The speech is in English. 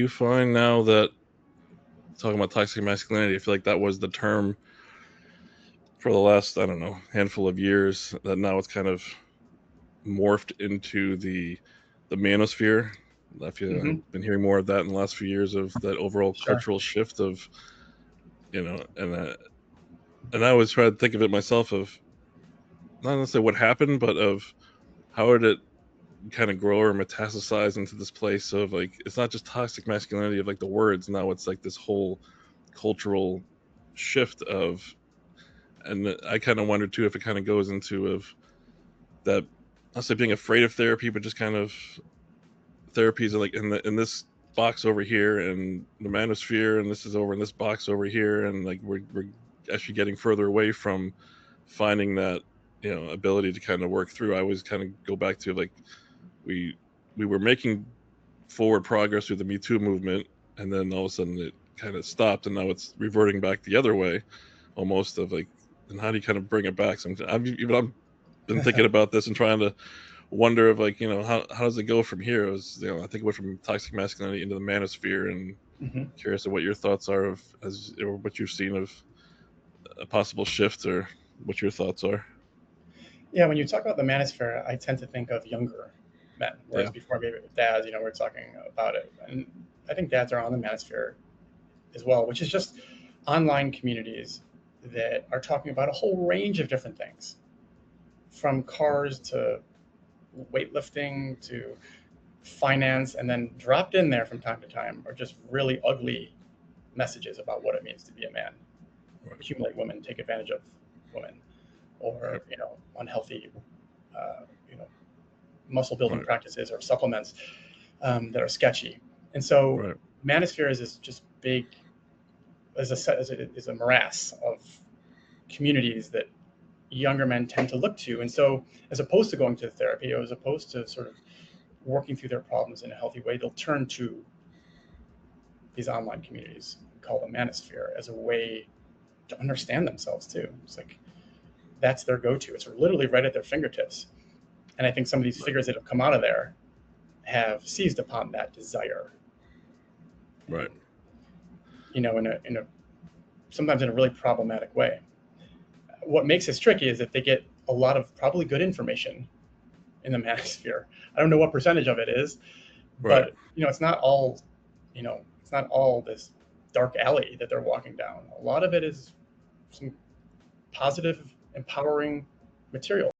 you find now that talking about toxic masculinity, I feel like that was the term for the last, I don't know, handful of years, that now it's kind of morphed into the manosphere. I feel like Hmm. I've been hearing more of that in the last few years, of that overall Sure. cultural shift of, and I always try to think of it myself, of not necessarily what happened, but of how did it kind of grow or metastasize into this place of, like, it's not just toxic masculinity of like the words. Now it's like this whole cultural shift of, and I kind of wonder too if it kind of goes into of that, I'll say, being afraid of therapy, but just kind of therapies are like in this box over here, and the manosphere, and this is over in this box over here, and like we're actually getting further away from finding that, ability to kind of work through. I always kind of go back to, like, we we were making forward progress through the Me Too movement, and then all of a sudden it kind of stopped, and now it's reverting back the other way, almost, of like, and how do you kind of bring it back? So I'm been thinking about this and trying to wonder of, like, how does it go from here? It was, I think it went from toxic masculinity into the manosphere, and Hmm. curious of what your thoughts are of, as or what you've seen of a possible shift, or what your thoughts are. Yeah, when you talk about the manosphere, I tend to think of younger men, whereas Yeah. before maybe dads, we're talking about it. And I think dads are on the manosphere as well, which is just online communities that are talking about a whole range of different things, from cars to weightlifting to finance, and then dropped in there from time to time are just really ugly messages about what it means to be a man, Right. accumulate women, take advantage of women, or Right. unhealthy, uh, you know, muscle building Right. practices or supplements that are sketchy. And so, Right. manosphere is this just big, is a morass of communities that younger men tend to look to. And so, as opposed to going to therapy, or as opposed to sort of working through their problems in a healthy way, they'll turn to these online communities, called the manosphere, as a way to understand themselves too. It's like that's their go-to. It's literally right at their fingertips. And I think some of these Right. figures that have come out of there have seized upon that desire, and Right. in a sometimes in a really problematic way. What makes this tricky is that they get a lot of probably good information in the manosphere. I don't know what percentage of it is, Right. but it's not all, it's not all this dark alley that they're walking down. A lot of it is some positive, empowering material.